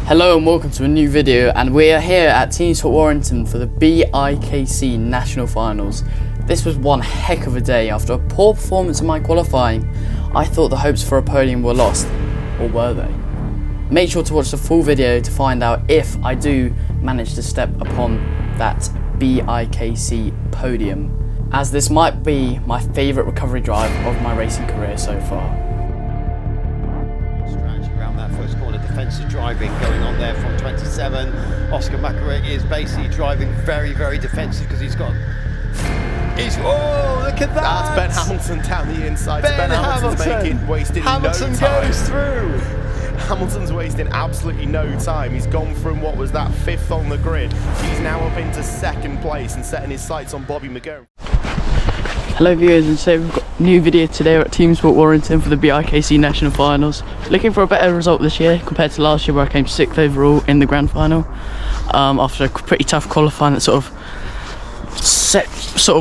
Hello and welcome to a new video, and we are here at Team Sport Warrington for the Bikc National Finals. This was one heck of a day. After a poor performance in my qualifying, I thought the hopes for a podium were lost, or were they? Make sure to watch the full video to find out if I do manage to step upon that Bikc podium, as this might be my favourite recovery drive of my racing career so far. First corner defensive driving going on there from 27. Oscar Macaret is basically driving very, very defensive because he's got. Oh, look at that! That's Ben Hamilton down the inside. Ben Hamilton's wasting Hamilton no time. Goes through. Hamilton's wasting absolutely no time. He's gone from what was that 5th on the grid. He's now up into 2nd place and setting his sights on Bobby McGurn. Hello viewers, and today we've got a new video today at Team Sport Warrington for the Bikc National Finals. Looking for a better result this year compared to last year, where I came 6th overall in the grand final after a pretty tough qualifying that sort of set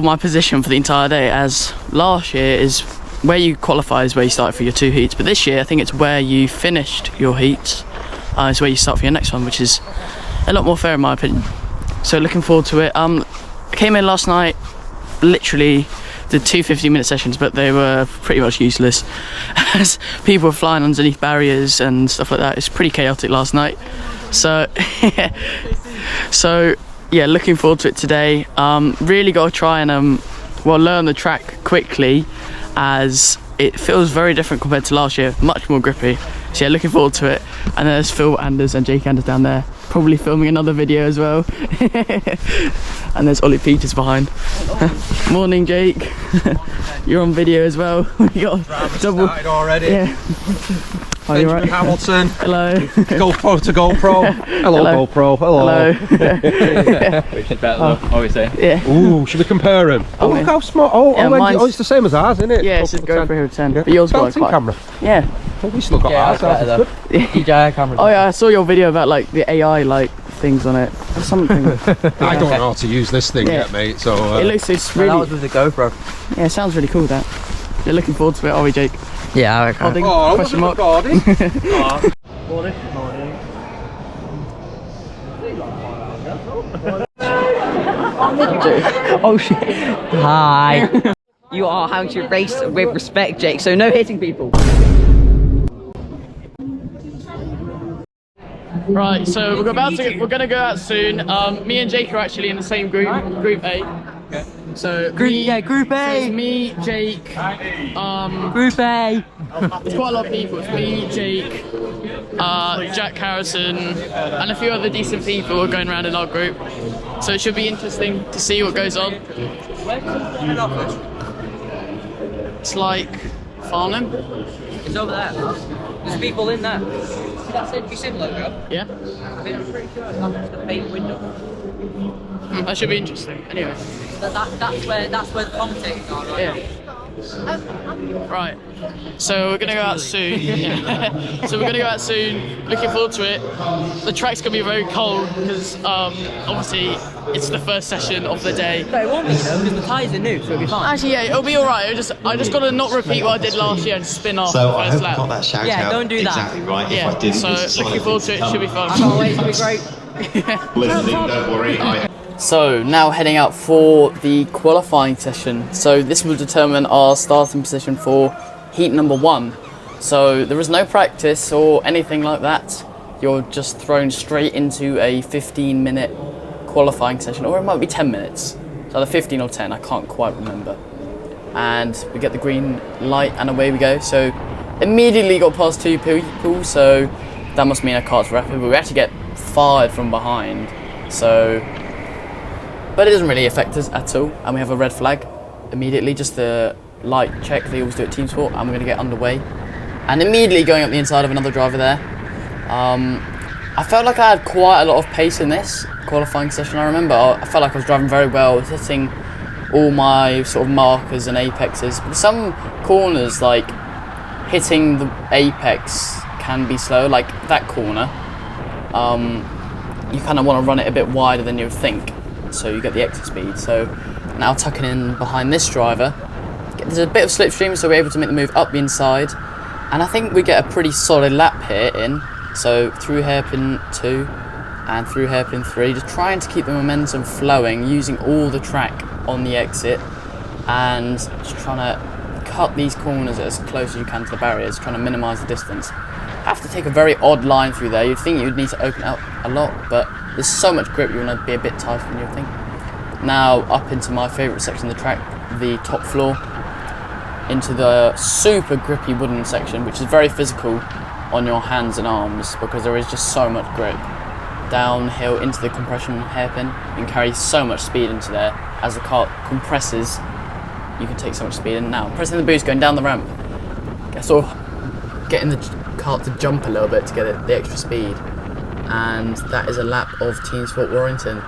my position for the entire day, as last year is where you qualify is where you start for your 2 heats, but this year I think it's where you finished your heats is where you start for your next one, which is a lot more fair in my opinion. So looking forward to it. I came in last night, literally did 2 50-minute sessions, but they were pretty much useless as people were flying underneath barriers and stuff like that. It's pretty chaotic last night, so yeah, looking forward to it today. Really got to try and learn the track quickly, as it feels very different compared to last year, much more grippy. So yeah, looking forward to it. And there's Phil Anders and Jake Anders down there, probably filming another video as well. And there's Ollie Peters behind. Morning, Jake. You're on video as well. We got double already. Yeah. Benji right? Hamilton. Hello. GoPro to GoPro. Hello, Hello. GoPro. Hello. Which is better though, obviously. Yeah. Ooh, should we compare them? Oh, look how small. Oh, it's the same as ours, isn't it? Yeah, it's just GoPro 10. Yeah. But yours got Built-in quite camera. Yeah. Well, we still got ours. Ours is good. DJI camera. Oh yeah, I saw your video about like the AI like things on it. There's something. I don't know how to use this thing yet, mate. So it looks, it's really. That was with the GoPro. Yeah, it sounds really cool. That. You're looking forward to it, are we, Jake? Yeah, I reckon. Oh, question mark. Morning. Oh shit. Hi. You are having to race with respect, Jake, so no hitting people. Right, so we're gonna go out soon. Me and Jake are actually in the same group, Group A. Okay. So Group A. So it's me, Jake. Group A. It's quite a lot of people. It's me, Jake, Jack Harrison, and a few other decent people are going around in our group. So it should be interesting to see what goes on. It's like Farnham. It's over there. There's people in there. See that NBC logo? Yeah. I'm pretty sure that's the main window. That should be interesting. Anyway. That's where the commentators are, right? Yeah. Right. So we're gonna go out soon. So we're gonna go out soon. Looking forward to it. The track's gonna be very cold because obviously it's the first session of the day. No, it won't be, because the tyres are new, so it'll be fine. Actually, yeah, it'll be alright. I just gotta not repeat what I did last year and spin off So the I first hope I got lap. that shout Yeah, out don't do that. exactly right. Yeah. If I didn't, So just looking forward to it. Should be fun. I can't wait, it'll be great. Listening, don't worry. So now heading out for the qualifying session. So this will determine our starting position for heat number 1. So there is no practice or anything like that. You're just thrown straight into a 15-minute qualifying session, or it might be 10 minutes. So either 15 or 10, I can't quite remember. And we get the green light and away we go. So immediately got past 2 people, so that must mean our cart's rapid, but we actually get fired from behind. So, but it doesn't really affect us at all, and we have a red flag immediately, just the light check they always do at Team Sport, and we're going to get underway. And immediately going up the inside of another driver there. I felt like I had quite a lot of pace in this qualifying session. I remember I felt like I was driving very well, I was hitting all my sort of markers and apexes. But some corners, like hitting the apex can be slow, like that corner. You kind of want to run it a bit wider than you would think, so you get the exit speed. So now tucking in behind this driver, there's a bit of slipstream, so we're able to make the move up the inside, and I think we get a pretty solid lap here in So through hairpin 2 and through hairpin 3, just trying to keep the momentum flowing, using all the track on the exit, and just trying to cut these corners as close as you can to the barriers, trying to minimise the distance. Have to take a very odd line through there. You'd think you'd need to open out a lot, but there's so much grip you want to be a bit tighter than you think. Now up into my favourite section of the track, the top floor, into the super grippy wooden section, which is very physical on your hands and arms because there is just so much grip. Downhill into the compression hairpin, you can carry so much speed into there. As the kart compresses, you can take so much speed. And now pressing the boost, going down the ramp, sort of getting the kart to jump a little bit to get the extra speed. And that is a lap of Team Sport Warrington.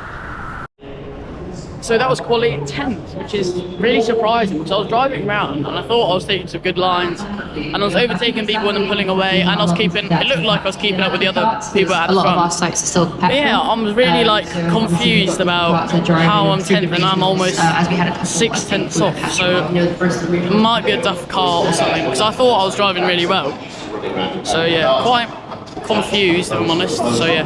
So that was quality 10th, which is really surprising because I was driving around and I thought I was taking some good lines and I was overtaking people and then pulling away, and I was keeping, it looked like I was keeping up with the other people at the front. A lot of our sites are still petrol. Yeah, I'm really like confused about how I'm 10th and I'm almost 6/10 off, so it might be a duff car or something because I thought I was driving really well. So yeah, quite confused if I'm honest, so yeah.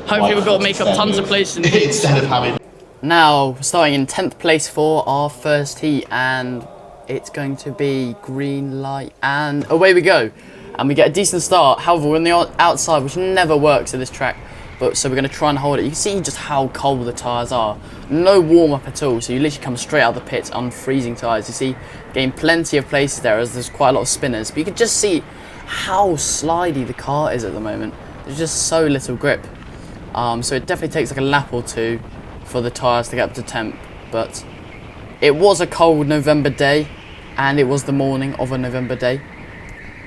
Hopefully we've got to make up tons of places in the heats. Instead of having... Now, starting in 10th place for our first heat, and it's going to be green light, and away we go. And we get a decent start, however we're on the outside, which never works at this track, but so we're going to try and hold it. You can see just how cold the tyres are. No warm-up at all, so you literally come straight out of the pits on freezing tyres. You see, getting plenty of places there as there's quite a lot of spinners, but you can just see how slidey the car is at the moment. There's just so little grip. So it definitely takes like a lap or two for the tyres to get up to temp, but it was a cold November day and it was the morning of a November day,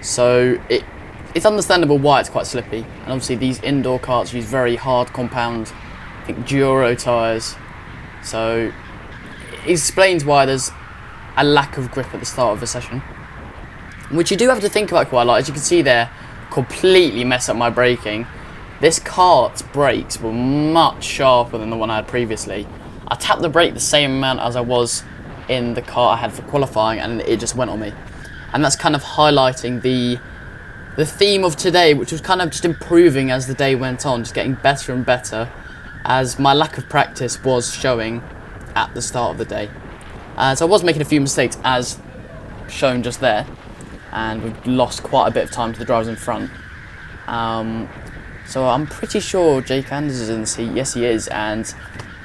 so it's understandable why it's quite slippy. And obviously these indoor karts use very hard compound, I think Duro tyres, so it explains why there's a lack of grip at the start of the session, which you do have to think about quite a lot. As you can see there, completely mess up my braking. This kart's brakes were much sharper than the one I had previously. I tapped the brake the same amount as I was in the kart I had for qualifying, and it just went on me. And that's kind of highlighting the theme of today, which was kind of just improving as the day went on, just getting better and better, as my lack of practice was showing at the start of the day. So I was making a few mistakes as shown just there, and we've lost quite a bit of time to the drivers in front. So I'm pretty sure Jake Anders is in the seat. Yes, he is. And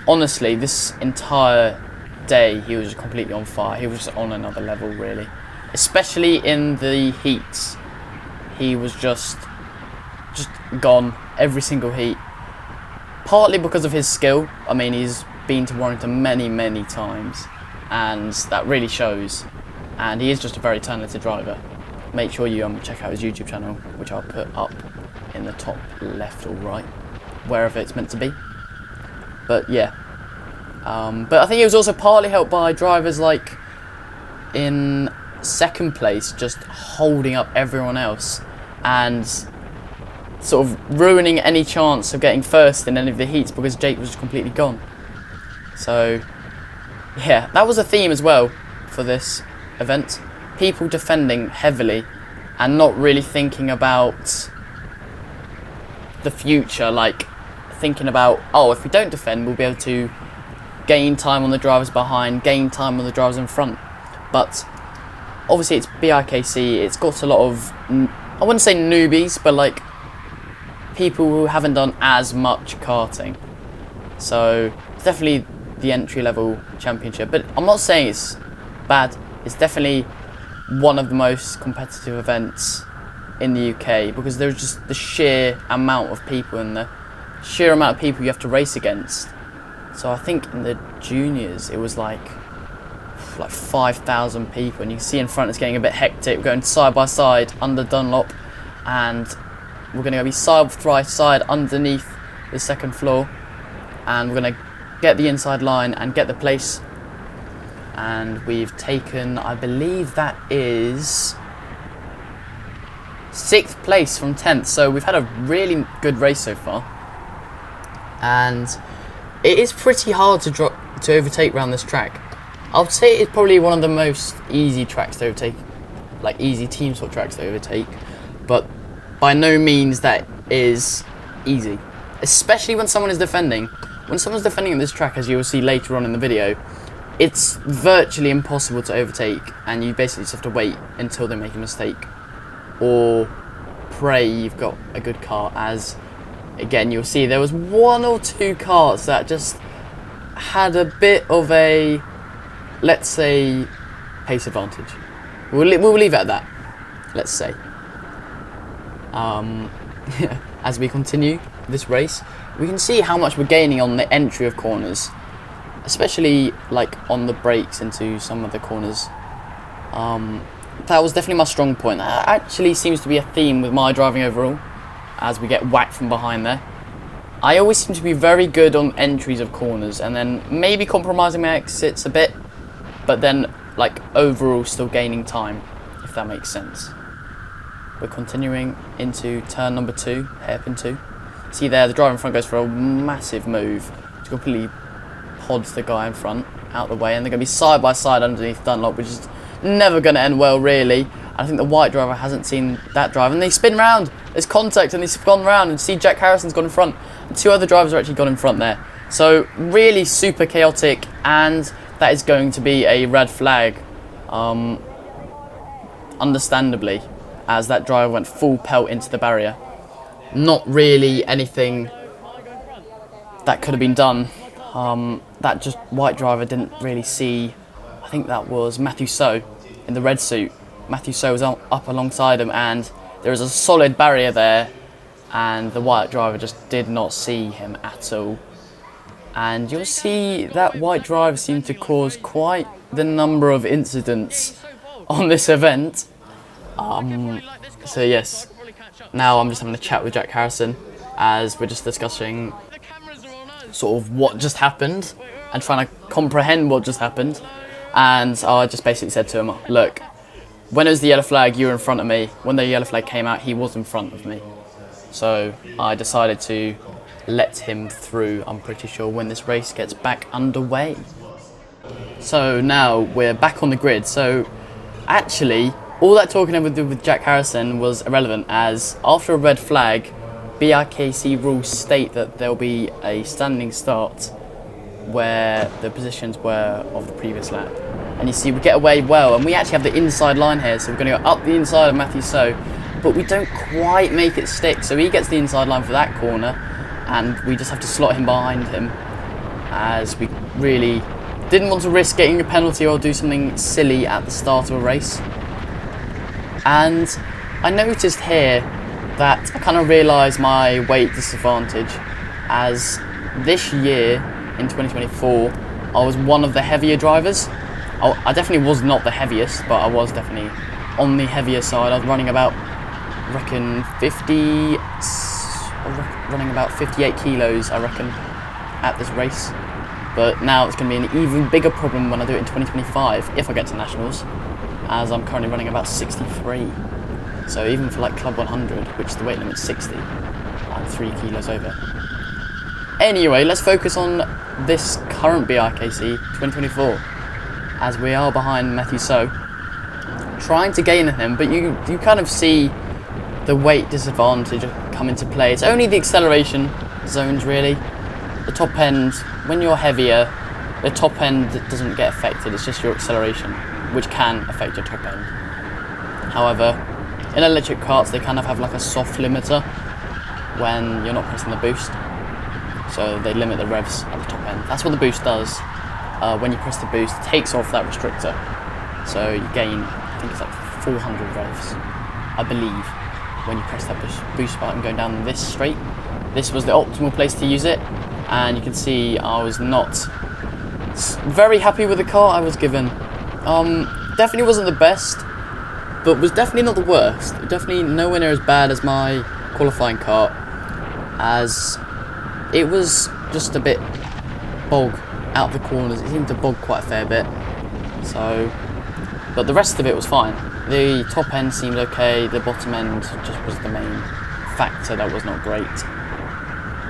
honestly, this entire day, he was just completely on fire. He was just on another level, really. Especially in the heats. He was just gone every single heat. Partly because of his skill. I mean, he's been to Warrington many, many times. And that really shows. And he is just a very talented driver. Make sure you check out his YouTube channel, which I'll put up in the top left or right, wherever it's meant to be. But yeah, but I think it was also partly helped by drivers like in second place just holding up everyone else and sort of ruining any chance of getting first in any of the heats because Jake was completely gone. So yeah, that was a theme as well for this event. People defending heavily and not really thinking about the future, like thinking about, oh, if we don't defend, we'll be able to gain time on the drivers behind, gain time on the drivers in front. But obviously it's Bikc, it's got a lot of, I wouldn't say newbies, but like people who haven't done as much karting. So it's definitely the entry level championship, but I'm not saying it's bad. It's definitely one of the most competitive events in the UK because there's just the sheer amount of people and the sheer amount of people you have to race against. So I think in the juniors it was like 5,000 people, and you can see in front it's getting a bit hectic. We're going side by side under Dunlop, and we're going to be side by side underneath the second floor, and we're going to get the inside line and get the place. And we've taken, I believe that is 6th place from 10th, so we've had a really good race so far, and it is pretty hard to overtake around this track. I would say it's probably one of the most easy tracks to overtake, like easy team sport tracks to overtake, but by no means that is easy, especially when someone is defending. When someone's defending this track, as you will see later on in the video, it's virtually impossible to overtake, and you basically just have to wait until they make a mistake, or pray you've got a good kart. As again, you'll see there was 1 or 2 karts that just had a bit of a, let's say, pace advantage. We'll leave it at that, let's say. As we continue this race, we can see how much we're gaining on the entry of corners, especially like on the brakes into some of the corners. That was definitely my strong point. That actually seems to be a theme with my driving overall, as we get whacked from behind there. I always seem to be very good on entries of corners, and then maybe compromising my exits a bit, but then like overall still gaining time, if that makes sense. We're continuing into turn number 2, hairpin 2. See there, the driver in front goes for a massive move to completely pods the guy in front out the way, and they're going to be side by side underneath Dunlop, which is never going to end well, really. I think the white driver hasn't seen that drive, and they spin round. There's contact, and they've gone round, and see Jack Harrison's gone in front, and 2 other drivers are actually gone in front there. So really super chaotic, and that is going to be a red flag, understandably, as that driver went full pelt into the barrier. Not really anything that could have been done. That just white driver didn't really see, I think that was Matthew So in the red suit. Matthew So was up alongside him, and there was a solid barrier there, and the white driver just did not see him at all. And you'll see that white driver seemed to cause quite the number of incidents on this event. So yes, now I'm just having a chat with Jack Harrison, as we're just discussing sort of what just happened and trying to comprehend what just happened. And I just basically said to him, look, when it was the yellow flag, you were in front of me. When the yellow flag came out, he was in front of me. So I decided to let him through, I'm pretty sure, when this race gets back underway. So now we're back on the grid. So actually, all that talking I would do with Jack Harrison was irrelevant, as after a red flag, Bikc rules state that there'll be a standing start where the positions were of the previous lap. And you see we get away well, and we actually have the inside line here, so we're going to go up the inside of Matthew So, but we don't quite make it stick, so he gets the inside line for that corner, and we just have to slot him behind him, as we really didn't want to risk getting a penalty or do something silly at the start of a race. And I noticed here that I kind of realised my weight disadvantage, as this year in 2024 I was one of the heavier drivers. I definitely was not the heaviest, but I was definitely on the heavier side. I was running about, I reckon, running about 58 kilos, I reckon, at this race. But now it's going to be an even bigger problem when I do it in 2025, if I get to Nationals, as I'm currently running about 63. So even for like Club 100, which the weight limit's 60, I'm 3 kilos over. Anyway, let's focus on this current Bikc 2024, as we are behind Matthew So, trying to gain him, but you kind of see the weight disadvantage come into play. It's only the acceleration zones, really. The top end, when you're heavier, the top end doesn't get affected, it's just your acceleration, which can affect your top end. However, in electric karts, they kind of have like a soft limiter when you're not pressing the boost. So they limit the revs at the top end. That's what the boost does. When you press the boost, it takes off that restrictor. So you gain, I think it's like 400 revs, I believe, when you press that boost button going down this straight. This was the optimal place to use it. And you can see I was not very happy with the car I was given. Definitely wasn't the best, but was definitely not the worst. Definitely nowhere near as bad as my qualifying kart, as it was just a bit bog out of the corners. It seemed to bog quite a fair bit. So, but the rest of it was fine. The top end seemed okay. The bottom end just was the main factor that was not great.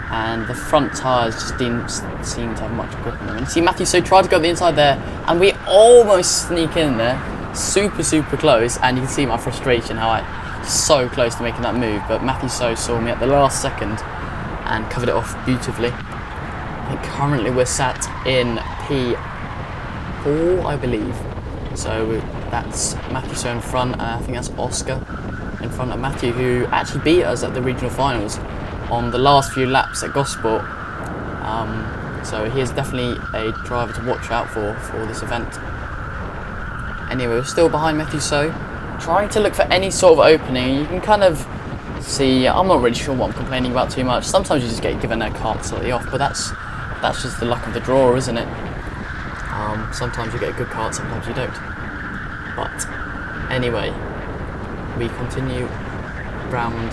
And the front tyres just didn't seem to have much grip on them. And you see Matthew So tried to go the inside there, and we almost sneak in there. Super close, and you can see my frustration, how I so close to making that move, but Matthew So saw me at the last second and covered it off beautifully. I think currently we're sat in P4, I believe. So that's Matthew So in front, and I think that's Oscar in front of Matthew, who actually beat us at the regional finals on the last few laps at Gosport. So he is definitely a driver to watch out for this event. Anyway, we're still behind Matthew So, trying to look for any sort of opening. You can kind of see, I'm not really sure what I'm complaining about too much. Sometimes you just get given a kart slightly off, but that's just the luck of the draw, isn't it? Sometimes you get a good kart, sometimes you don't. But anyway, we continue round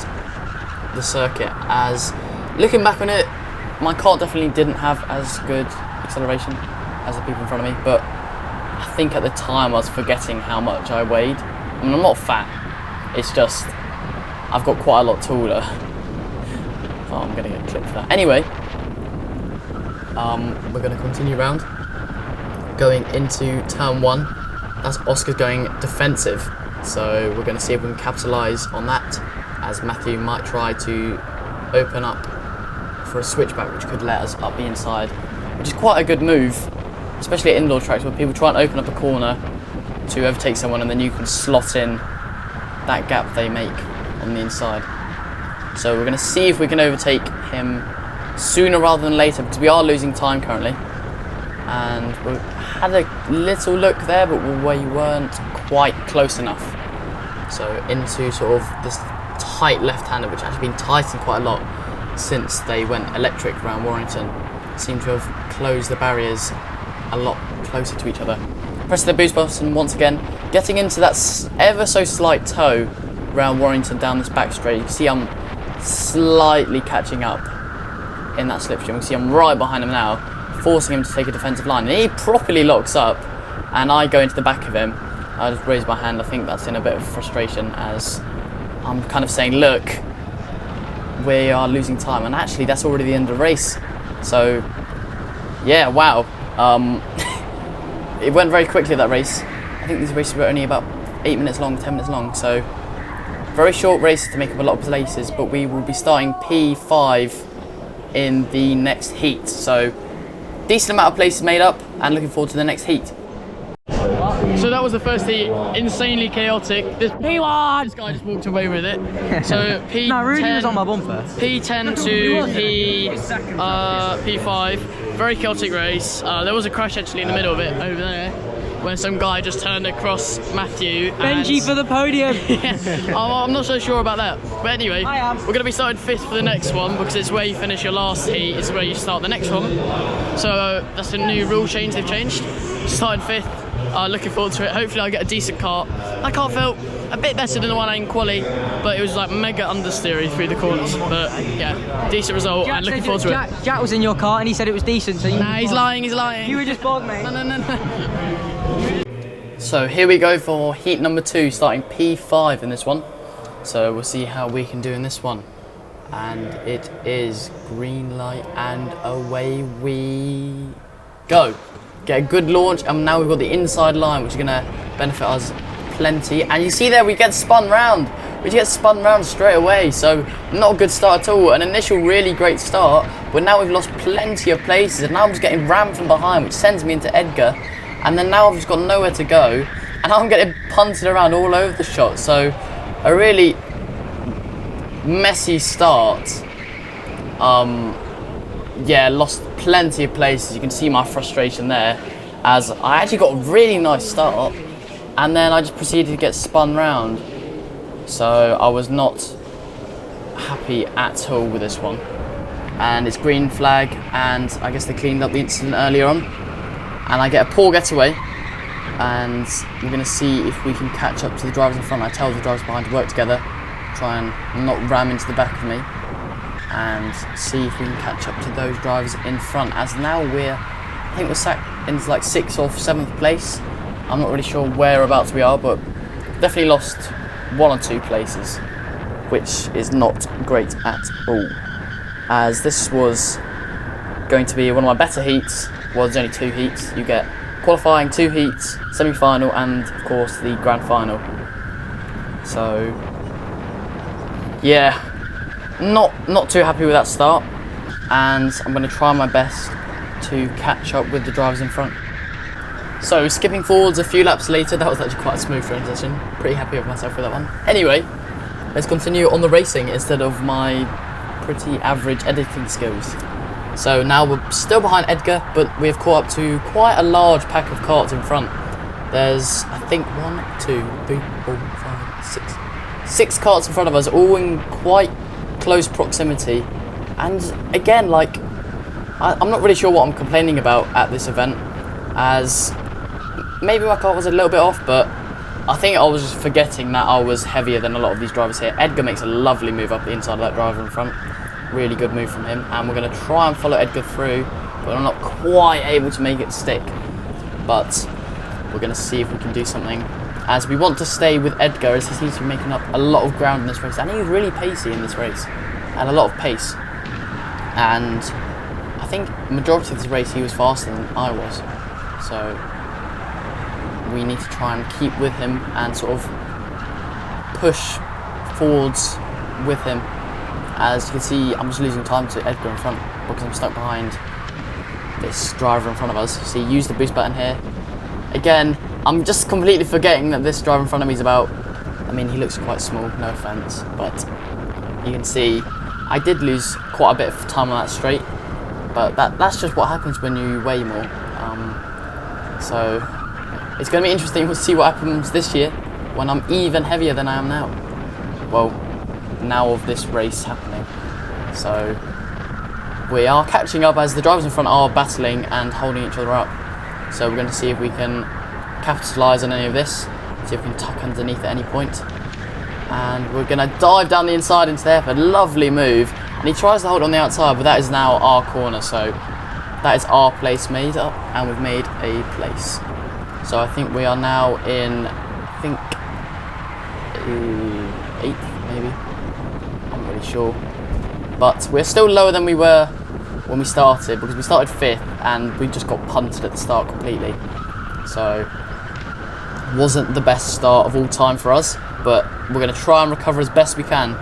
the circuit. As looking back on it, my kart definitely didn't have as good acceleration as the people in front of me, but I think at the time I was forgetting how much I weighed. I mean, I'm not fat, it's just I've got quite a lot taller. Oh, I'm gonna get clipped for that. Anyway, we're gonna continue round, going into turn 1. That's Oscar going defensive, so we're gonna see if we can capitalise on that, as Matthew might try to open up for a switchback, which could let us up the inside, which is quite a good move, especially at indoor tracks where people try and open up a corner to overtake someone, and then you can slot in that gap they make on the inside. So we're going to see if we can overtake him sooner rather than later, because we are losing time currently, and we had a little look there, but we weren't quite close enough. So into sort of this tight left-hander, which actually been tightened quite a lot since they went electric around Warrington. Seem to have closed the barriers a lot closer to each other. Pressing the boost button once again, getting into that ever so slight toe around Warrington down this back straight. You can see I'm slightly catching up in that slipstream. You can see I'm right behind him now, forcing him to take a defensive line. And he properly locks up, and I go into the back of him. I just raise my hand. I think that's in a bit of frustration, as I'm kind of saying, look, we are losing time, and actually that's already the end of the race. So yeah, wow. It went very quickly, that race. I think these races were only about 8 minutes long, 10 minutes long, so very short races to make up a lot of places, but we will be starting P5 in the next heat. So decent amount of places made up, and looking forward to the next heat. So that was the first heat, insanely chaotic. This P1! This guy just walked away with it. So P10, no, Rudy was on my bumper. P10 to P5, very chaotic race. There was a crash actually in the middle of it, over there, when some guy just turned across Matthew. Benji for the podium! Yeah, I'm not so sure about that. But anyway, we're going to be starting 5th for the next one, because it's where you finish your last heat, it's where you start the next one. So that's a new rule change they've changed. Starting 5th. Looking forward to it. Hopefully I'll get a decent kart. That kart felt a bit better than the one I in quali, but it was like mega understeery through the corners. But yeah, decent result, Jack, and looking forward to it. Jack was in your kart and he said it was decent. So nah, he's lying, he's lying. You were just bogged, mate. No. So here we go for heat number 2, starting P5 in this one. So we'll see how we can do in this one. And it is green light, and away we go. Get a good launch, and now we've got the inside line, which is going to benefit us plenty. And you see there, we get spun round. We get spun round straight away, so not a good start at all. An initial really great start, but now we've lost plenty of places, and now I'm just getting rammed from behind, which sends me into Edgar. And then now I've just got nowhere to go, and I'm getting punted around all over the shot. So a really messy start. Yeah, lost plenty of places. You can see my frustration there, as I actually got a really nice start, and then I just proceeded to get spun round. So I was not happy at all with this one. And it's green flag, and I guess they cleaned up the incident earlier on. And I get a poor getaway, and we're going to see if we can catch up to the drivers in front. I tell the drivers behind to work together, try and not ram into the back of me, and see if we can catch up to those drivers in front, as now I think we're sat in like 6th or 7th place. I'm not really sure whereabouts we are, but definitely lost 1 or 2 places, which is not great at all, as this was going to be one of my better heats. Well, there's only 2 heats. You get qualifying, 2 heats, semi-final, and of course the grand final. So yeah, not too happy with that start, and I'm going to try my best to catch up with the drivers in front. So skipping forwards a few laps later, that was actually quite a smooth transition. Pretty happy with myself with that one. Anyway, let's continue on the racing instead of my pretty average editing skills. So now we're still behind Edgar, but we have caught up to quite a large pack of karts in front. There's, I think, 1, 2, 3, 4, 5, 6. 6 karts in front of us, all in quite close proximity. And again, like, I'm not really sure what I'm complaining about at this event, as maybe my kart was a little bit off, but I think I was just forgetting that I was heavier than a lot of these drivers here. Edgar makes a lovely move up the inside of that driver in front. Really good move from him, and we're going to try and follow Edgar through, but I'm not quite able to make it stick. But we're going to see if we can do something, as we want to stay with Edgar, as he seems to be making up a lot of ground in this race, and he's really pacey in this race, and a lot of pace. And I think majority of this race he was faster than I was, so we need to try and keep with him and sort of push forwards with him. As you can see, I'm just losing time to Edgar in front because I'm stuck behind this driver in front of us. See, use the boost button here. Again, I'm just completely forgetting that this driver in front of me is about, I mean, he looks quite small, no offense, but you can see I did lose quite a bit of time on that straight, but that's just what happens when you weigh more. So it's going to be interesting to see what happens this year when I'm even heavier than I am now. Well, now of this race happening. So we are catching up as the drivers in front are battling and holding each other up. So we're going to see if we can capitalise on any of this, see if we can tuck underneath at any point. And we're going to dive down the inside into there for a lovely move. And he tries to hold on the outside, but that is now our corner. So that is our place made up, and we've made a place. So I think we are now in, I think, 8th maybe. I'm not really sure. But we're still lower than we were when we started, because we started 5th and we just got punted at the start completely. So wasn't the best start of all time for us, but we're going to try and recover as best we can.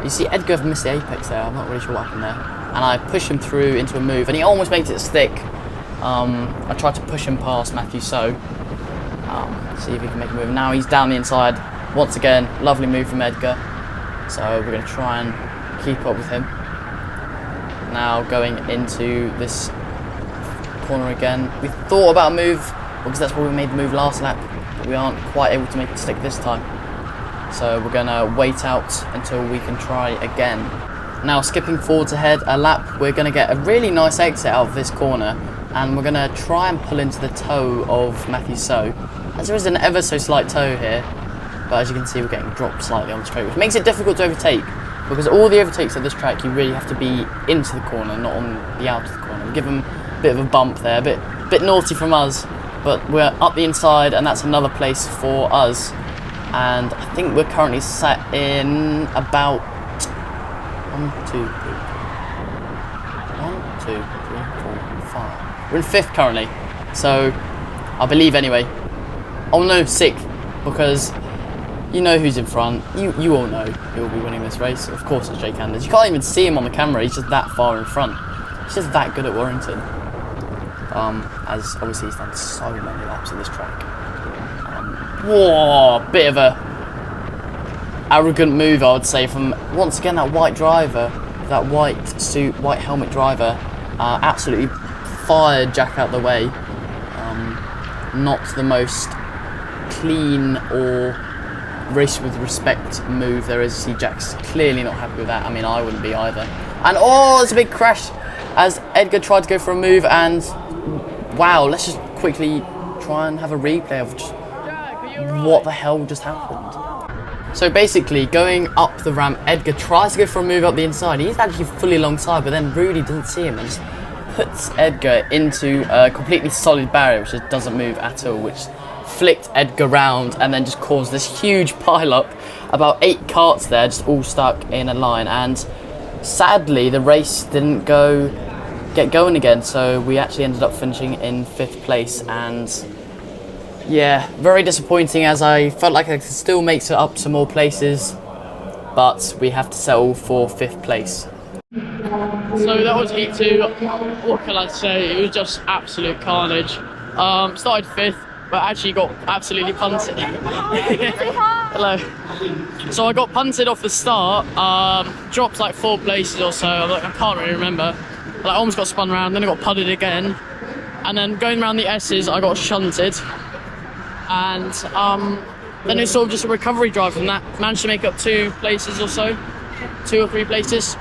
You see Edgar missed the apex there, I'm not really sure what happened there. And I push him through into a move, and he almost makes it stick. I tried to push him past Matthew So. See if he can make a move. Now he's down the inside. Once again, lovely move from Edgar. So we're going to try and keep up with him. Now going into this corner again. We thought about a move, because that's where we made the move last lap. But we aren't quite able to make it stick this time. So we're going to wait out until we can try again. Now skipping forwards ahead a lap, we're going to get a really nice exit out of this corner, and we're going to try and pull into the toe of Matthew So, as there is an ever so slight toe here, but as you can see we're getting dropped slightly on the straight, which makes it difficult to overtake, because all the overtakes at this track you really have to be into the corner, not on the out of the corner. We give them a bit of a bump there, a bit naughty from us, but we're up the inside, and that's another place for us. And I think we're currently sat in about 1, 2, 3, 4, 5. We're in 5th currently, so I believe anyway. Oh no, 6th, because you know who's in front. You all know who will be winning this race. Of course it's Jake Anders. You can't even see him on the camera, he's just that far in front. He's just that good at Warrington. As obviously he's done so many laps of this track. Whoa, bit of a arrogant move, I would say, from once again that white driver, that white suit, white helmet driver, absolutely fired Jack out the way. Not the most clean or race with respect move there is. See, Jack's clearly not happy with that. I mean, I wouldn't be either. And oh, there's a big crash as Edgar tried to go for a move, and wow, let's just quickly try and have a replay of just what the hell just happened. So basically, going up the ramp, Edgar tries to go for a move up the inside. He's actually fully alongside, but then Rudy doesn't see him and just puts Edgar into a completely solid barrier, which just doesn't move at all, which flicked Edgar round and then just caused this huge pile up. About 8 karts there, just all stuck in a line. And sadly, the race didn't get going again, so we actually ended up finishing in 5th place. And yeah, very disappointing, as I felt like I could still make it up to more places. but we have to settle for 5th place. So that was heat 2. What can I say? It was just absolute carnage. Started 5th, but actually got absolutely punted. Hello. So I got punted off the start, dropped like 4 places or so. I can't really remember. I almost got spun around, then I got putted again, and then going around the S's I got shunted, and then it's sort of just a recovery drive from that. Managed to make up 2 places or so, 2 or 3 places,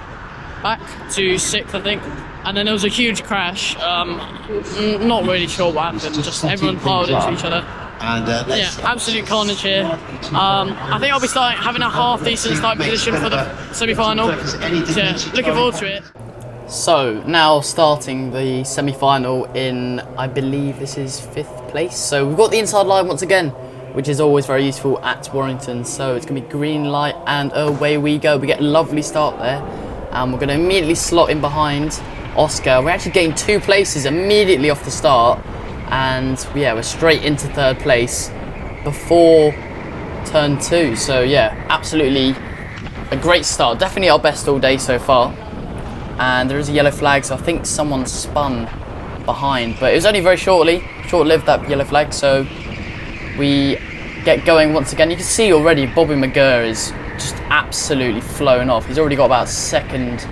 back to 6th I think, and then there was a huge crash. Not really sure what happened, just everyone piled into each other. And yeah, absolute carnage here. I think I'll be having a half decent start position for the semi-final. So, yeah, looking forward to it. So now starting the semi-final in, I believe this is 5th place. So we've got the inside line once again, which is always very useful at Warrington. So it's going to be green light and away we go. We get a lovely start there. And we're going to immediately slot in behind Oscar. We're actually getting 2 places immediately off the start. And yeah, we're straight into 3rd place before turn 2. So yeah, absolutely a great start. Definitely our best all day so far. And there is a yellow flag, so I think someone spun behind, but it was only very short-lived, that yellow flag. So we get going once again. You can see already Bobby McGurr is just absolutely flown off. He's already got about 2nd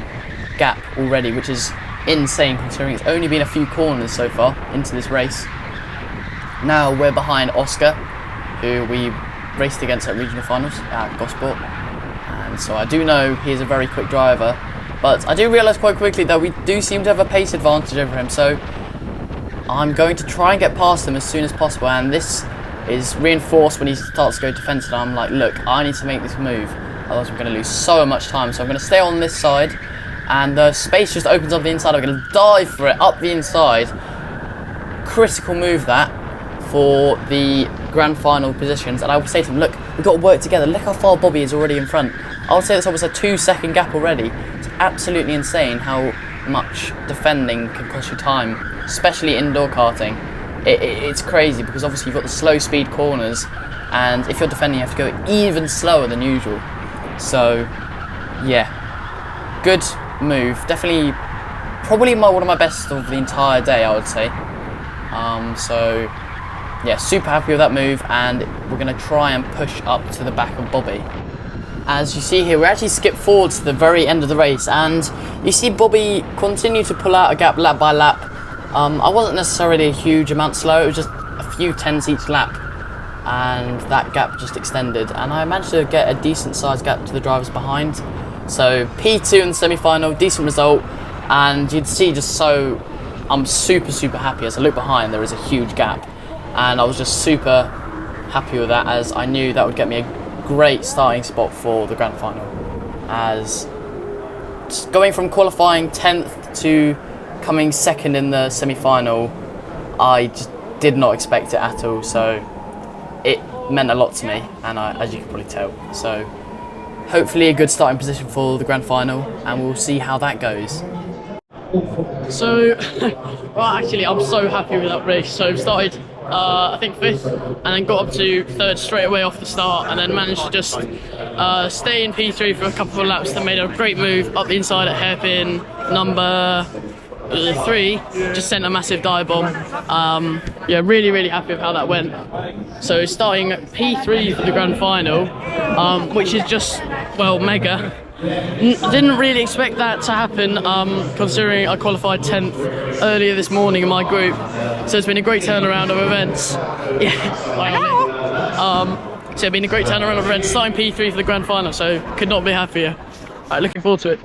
gap already, which is insane considering it's only been a few corners so far into this race. Now we're behind Oscar, who we raced against at regional finals at Gosport, and so I do know he is a very quick driver. But I do realise quite quickly that we do seem to have a pace advantage over him, so I'm going to try and get past him as soon as possible, and this is reinforced when he starts to go defensive. I'm like, look, I need to make this move, otherwise I'm going to lose so much time. So I'm going to stay on this side, and the space just opens up the inside. I'm going to dive for it up the inside. Critical move that for the grand final positions, and I will say to him, look, we've got to work together. Look how far Bobby is already in front. I would say that's almost a 2-second gap already. Absolutely insane how much defending can cost you time, especially indoor karting. It's crazy because obviously you've got the slow speed corners, and if you're defending you have to go even slower than usual. So yeah, good move. Definitely probably one of my best of the entire day, I would say. So yeah, super happy with that move, and we're going to try and push up to the back of Bobby. As you see here, we actually skipped forward to the very end of the race, and you see Bobby continue to pull out a gap lap by lap. I wasn't necessarily a huge amount slow, it was just a few tenths each lap, and that gap just extended, and I managed to get a decent sized gap to the drivers behind. So P2 in the semi-final, decent result, and you'd see I'm super happy. As I look behind, there is a huge gap, and I was just super happy with that, as I knew that would get me a great starting spot for the grand final. As going from qualifying 10th to coming 2nd in the semi-final, I just did not expect it at all, so it meant a lot to me, and as you can probably tell. So hopefully a good starting position for the grand final, and we'll see how that goes. So, well, actually, I'm so happy with that race. So, started, I think 5th, and then got up to 3rd straight away off the start, and then managed to just stay in P3 for a couple of laps. Then made a great move up the inside at hairpin number 3, just sent a massive dive bomb. Yeah, really happy with how that went. So, starting at P3 for the grand final, which is just, well, mega. Didn't really expect that to happen, considering I qualified 10th earlier this morning in my group. So it's been a great turnaround of events. Yeah, so it's been a great turnaround of events, starting P3 for the grand final, so could not be happier. Right, looking forward to it.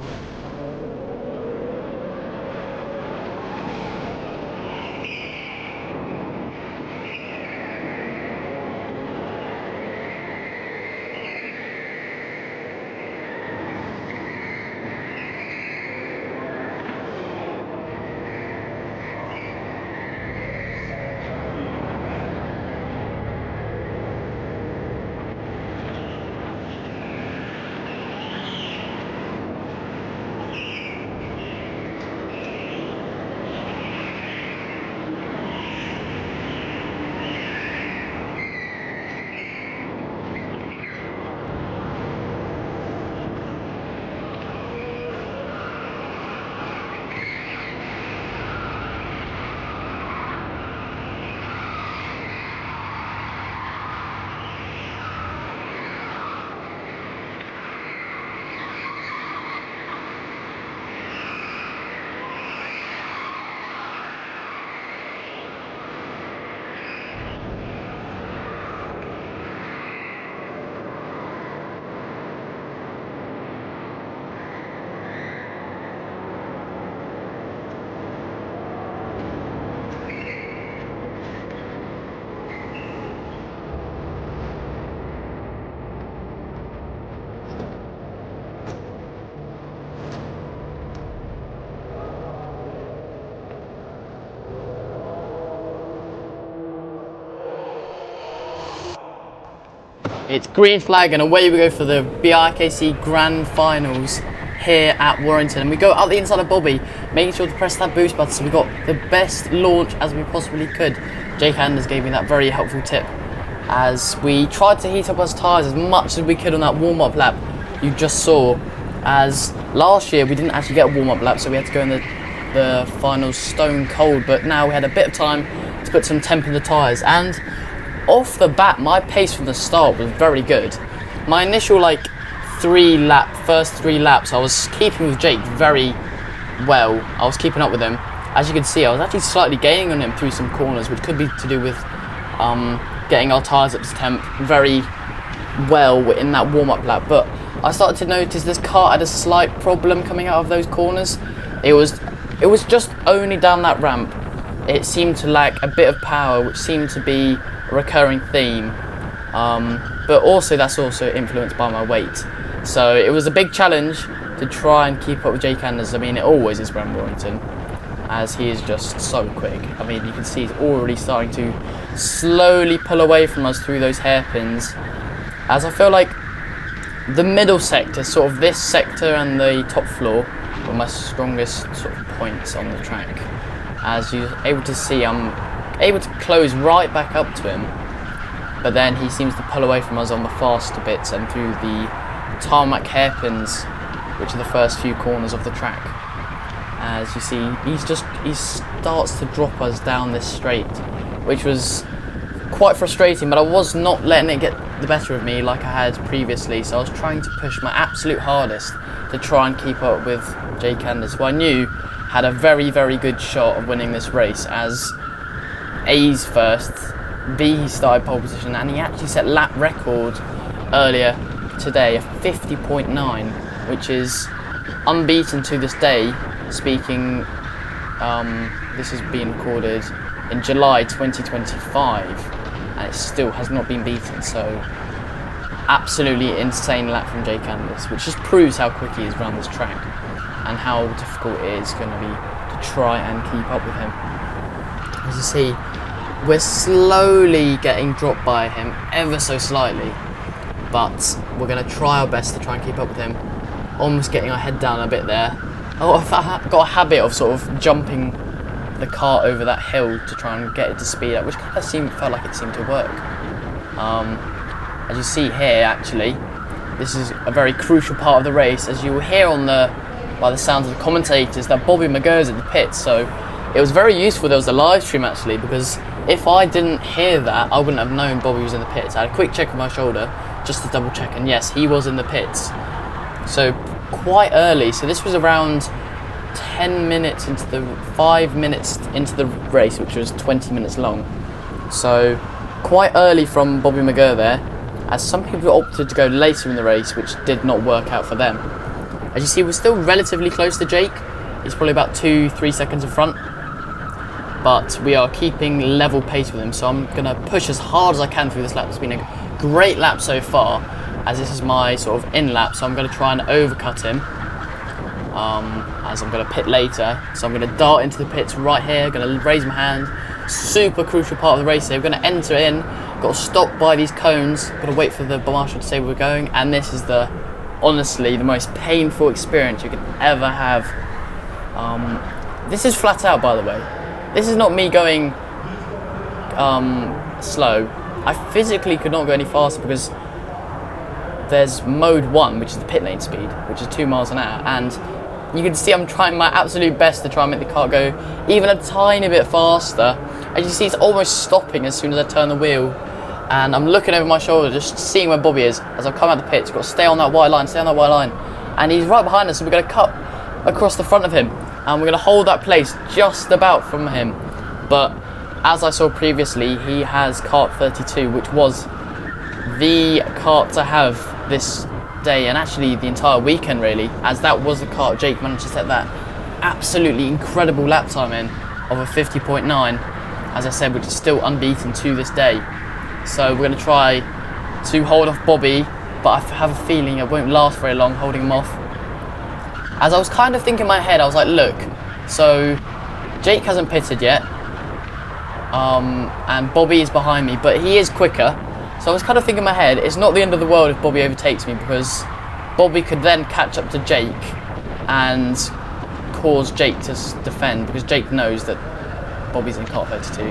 It's green flag and away we go for the Bikc Grand Finals here at Warrington. And we go out the inside of Bobby, making sure to press that boost button so we got the best launch as we possibly could. Jake Anders gave me that very helpful tip as we tried to heat up our tyres as much as we could on that warm-up lap you just saw. As last year we didn't actually get a warm-up lap, so we had to go in the finals stone cold, but now we had a bit of time to put some temp in the tyres. And off the bat, my pace from the start was very good. My initial first three laps, I was keeping with Jake very well. I was keeping up with him. As you can see, I was actually slightly gaining on him through some corners, which could be to do with getting our tyres up to temp very well in that warm-up lap. But I started to notice this car had a slight problem coming out of those corners. It was just only down that ramp. It seemed to lack a bit of power, which seemed to be a recurring theme. But also that's also influenced by my weight. So it was a big challenge to try and keep up with Jake Anders. I mean, it always is around Warrington, as he is just so quick. I mean, you can see he's already starting to slowly pull away from us through those hairpins. As I feel like the middle sector, sort of this sector and the top floor, were my strongest sort of points on the track. As you're able to see, I'm able to close right back up to him, but then he seems to pull away from us on the faster bits and through the tarmac hairpins, which are the first few corners of the track. As you see, he starts to drop us down this straight, which was quite frustrating, but I was not letting it get the better of me like I had previously, so I was trying to push my absolute hardest to try and keep up with Jake Anders, who I knew had a very, very good shot of winning this race, as A's first, B he started pole position, and he actually set lap record earlier today, a 50.9, which is unbeaten to this day. Speaking, this has been recorded in July 2025, and it still has not been beaten, so absolutely insane lap from Jake Anders, which just proves how quick he is around this track and how difficult it is going to be to try and keep up with him. As you see, we're slowly getting dropped by him, ever so slightly, but we're going to try our best to try and keep up with him, almost getting our head down a bit there. I've got a habit of sort of jumping the cart over that hill to try and get it to speed up, which kind of felt like it seemed to work. As you see here, actually, this is a very crucial part of the race, as you will hear by the sounds of the commentators, that Bobby McGurr's at the pits. So it was very useful there was a live stream, actually, because if I didn't hear that, I wouldn't have known Bobby was in the pits. I had a quick check of my shoulder just to double check, and yes, he was in the pits. So quite early, so this was around 5 minutes into the race, which was 20 minutes long. So quite early from Bobby McGurr there, as some people opted to go later in the race, which did not work out for them. As you see, we're still relatively close to Jake. He's probably about 2-3 seconds in front, but we are keeping level pace with him, so I'm going to push as hard as I can through this lap. It's been a great lap so far, as this is my sort of in lap, so I'm going to try and overcut him, as I'm going to pit later. So I'm going to dart into the pits right here, going to raise my hand. Super crucial part of the race here. We're going to enter in, got to stop by these cones, got to wait for the marshal to say we're going, and this is honestly the most painful experience you could ever have. This is flat out, by the way. This is not me going slow. I physically could not go any faster because there's mode 1, which is the pit lane speed, which is 2 miles an hour, and you can see I'm trying my absolute best to try and make the car go even a tiny bit faster. As you see, it's almost stopping as soon as I turn the wheel, and I'm looking over my shoulder just seeing where Bobby is. As I come out the pits, you've got to stay on that white line, and he's right behind us, so we're going to cut across the front of him, and we're going to hold that place just about from him. But as I saw previously, he has kart 32, which was the kart to have this day, and actually the entire weekend really, as that was the kart Jake managed to set that absolutely incredible lap time in of a 50.9, as I said, which is still unbeaten to this day. So we're going to try to hold off Bobby, but I have a feeling it won't last very long holding him off. As I was kind of thinking in my head, I was like, look, so Jake hasn't pitted yet, and Bobby is behind me, but he is quicker, So I was kind of thinking in my head, it's not the end of the world if Bobby overtakes me, because Bobby could then catch up to Jake and cause Jake to defend, because Jake knows that Bobby's in kart 32.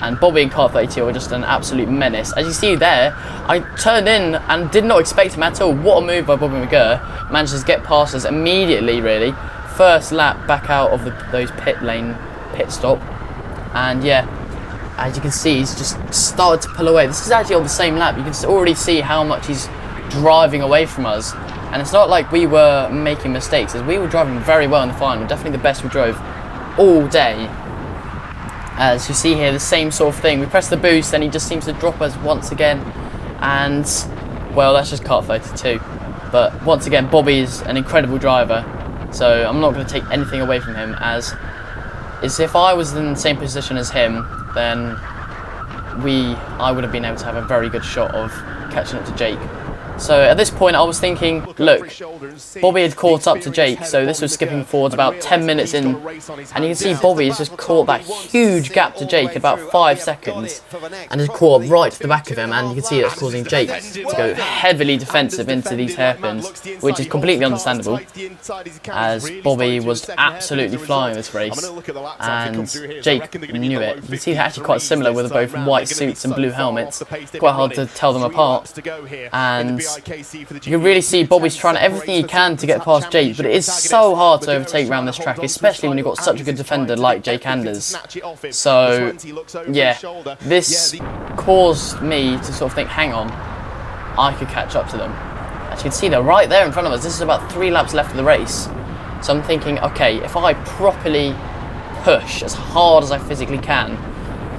And Bobby in kart 32 are just an absolute menace. As you see there, I turned in and did not expect him at all. What a move by Bobby McGurr. Managed to get past us immediately, really. First lap back out of those pit stop. And yeah, as you can see, he's just started to pull away. This is actually on the same lap. You can already see how much he's driving away from us. And it's not like we were making mistakes, as we were driving very well in the final. Definitely the best we drove all day. As you see here, the same sort of thing. We press the boost and he just seems to drop us once again. And, well, that's just kart 32. But once again, Bobby is an incredible driver. So I'm not going to take anything away from him, as if I was in the same position as him, then I would have been able to have a very good shot of catching up to Jake. So at this point I was thinking, look, Bobby had caught up to Jake, so this was skipping forward about 10 minutes in, and you can see Bobby has just caught that huge gap to Jake in about 5 seconds, and has caught up right to the back of him, and you can see that's causing Jake to go heavily defensive into these hairpins, which is completely understandable, as Bobby was absolutely flying this race, and Jake knew it. You can see they're actually quite similar with both white suits and blue helmets. Quite hard to tell them apart, and you can really see Bobby's trying everything he can to get past Jake, but it is so hard to overtake around this track, especially when you've got such a good defender like Jake Anders. So yeah, this caused me to sort of think, hang on, I could catch up to them. As you can see, they're right there in front of us. This is about 3 laps left of the race. So I'm thinking, okay, if I properly push as hard as I physically can,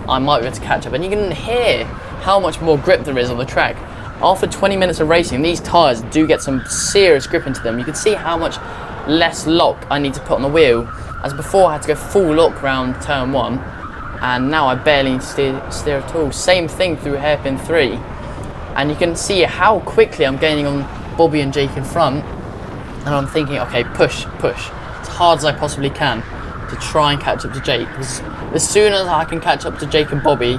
I might be able to catch up. And you can hear how much more grip there is on the track. After 20 minutes of racing, these tyres do get some serious grip into them. You can see how much less lock I need to put on the wheel, as before I had to go full lock round turn 1, and now I barely need to steer at all. Same thing through hairpin 3, and you can see how quickly I'm gaining on Bobby and Jake in front, and I'm thinking, okay, push as hard as I possibly can to try and catch up to Jake, because as soon as I can catch up to Jake and Bobby,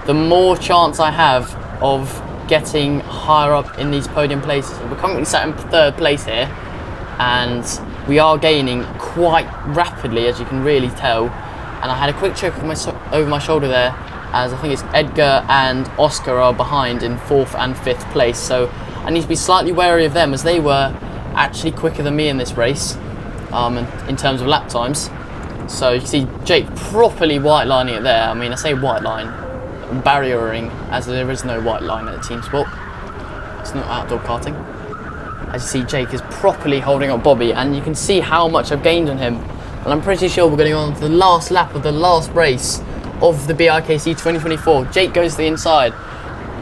the more chance I have of getting higher up in these podium places. We're currently sat in 3rd place here, and we are gaining quite rapidly, as you can really tell. And I had a quick check over my shoulder there, as I think it's Edgar and Oscar are behind in 4th and 5th place, so I need to be slightly wary of them, as they were actually quicker than me in this race in terms of lap times. So you can see Jake properly white lining it there. I mean, I say white line, barriering, as there is no white line at the team sport. It's not outdoor karting. As you see, Jake is properly holding up Bobby, and you can see how much I've gained on him. And I'm pretty sure we're going on to the last lap of the last race of the Bikc 2024. Jake goes to the inside,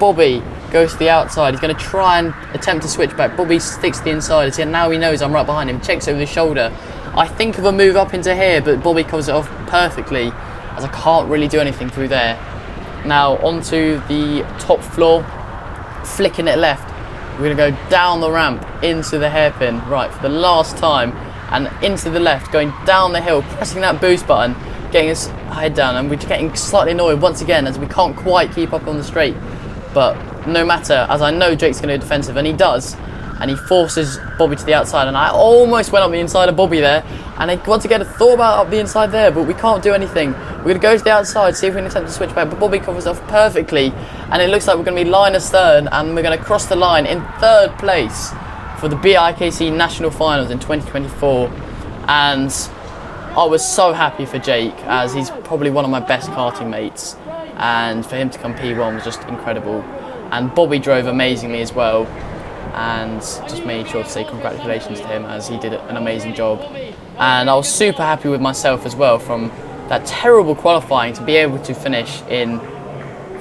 Bobby goes to the outside. He's going to try and attempt to switch back. Bobby sticks to the inside, and now he knows I'm right behind him. Checks over his shoulder. I think of a move up into here, but Bobby covers it off perfectly, as I can't really do anything through there. Now onto the top floor, flicking it left. We're going to go down the ramp into the hairpin, right, for the last time, and into the left, going down the hill, pressing that boost button, getting his head down, and we're getting slightly annoyed once again as we can't quite keep up on the straight. But no matter, as I know Jake's going to go defensive, and he does, and he forces Bobby to the outside, and I almost went up the inside of Bobby there, and I once again thought about up the inside there, but we can't do anything. We're going to go to the outside, see if we can attempt to switch back, but Bobby covers off perfectly, and it looks like we're going to be line astern, and we're going to cross the line in 3rd place for the Bikc National Finals in 2024, and I was so happy for Jake, as he's probably one of my best karting mates, and for him to come P1 was just incredible, and Bobby drove amazingly as well, and just made sure to say congratulations to him, as he did an amazing job. And I was super happy with myself as well, from that terrible qualifying to be able to finish in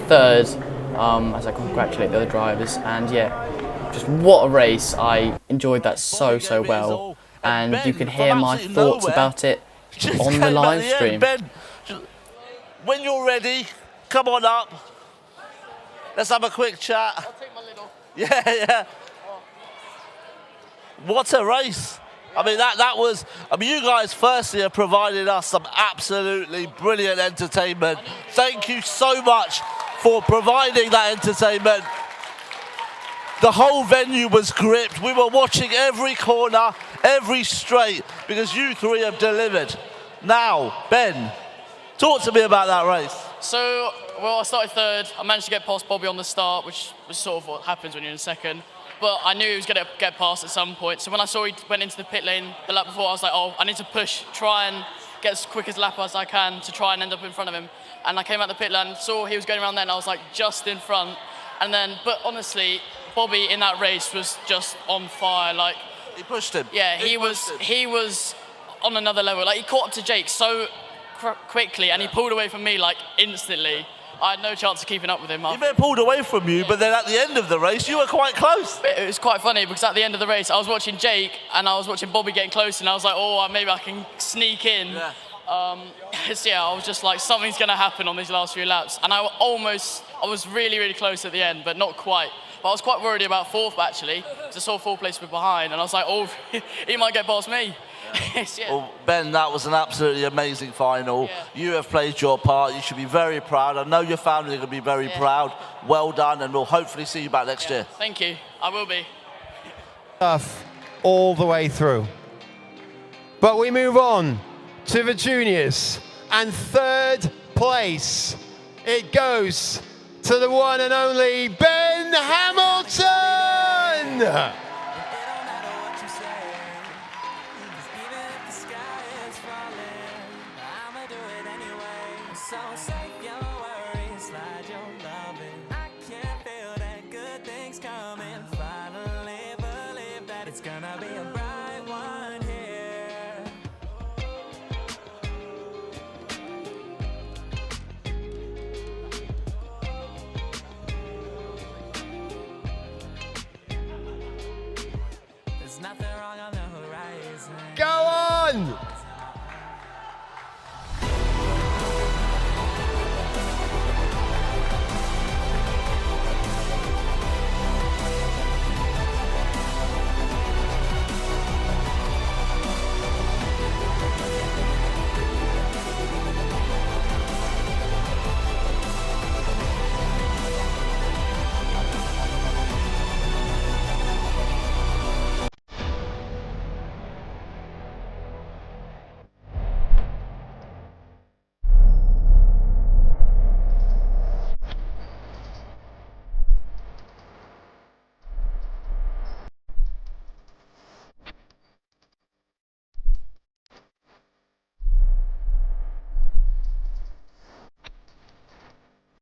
3rd, as I congratulate the other drivers. And yeah, just what a race. I enjoyed that so well, and you can hear my thoughts about it on the live stream. Ben, when you're ready, come on up, let's have a quick chat. I'll take my lid off. Yeah. What a race. I mean, that was, I mean, you guys firstly have provided us some absolutely brilliant entertainment. Thank you so much for providing that entertainment. The whole venue was gripped. We were watching every corner, every straight, because you three have delivered. Now, Ben, talk to me about that race. So, well, I started third. I managed to get past Bobby on the start, which was sort of what happens when you're in second. But I knew he was going to get past at some point. So when I saw he went into the pit lane the lap before, I was like, oh, I need to push, try and get as quick as lap as I can to try and end up in front of him. And I came out the pit lane, saw he was going around there, and I was like just in front. And then, but honestly, Bobby in that race was just on fire. Like, he pushed him. Yeah, he was on another level. Like, he caught up to Jake so quickly, and he pulled away from me like instantly. I had no chance of keeping up with him. He may have pulled away from you, but then at the end of the race, you were quite close. It was quite funny because at the end of the race, I was watching Jake and I was watching Bobby getting close, and I was like, oh, maybe I can sneak in. Yeah. So yeah, I was just like, something's going to happen on these last few laps. And I was really, really close at the end, but not quite. But I was quite worried about fourth, actually, because I saw fourth place was behind, and I was like, oh, he might get past me. Yeah. Well, Ben, that was an absolutely amazing final. Yeah. You have played your part. You should be very proud. I know your family are going to be very proud. Well done, and we'll hopefully see you back next year. Thank you. I will be. Tough all the way through. But we move on to the juniors, and third place, it goes to the one and only Ben Hamilton!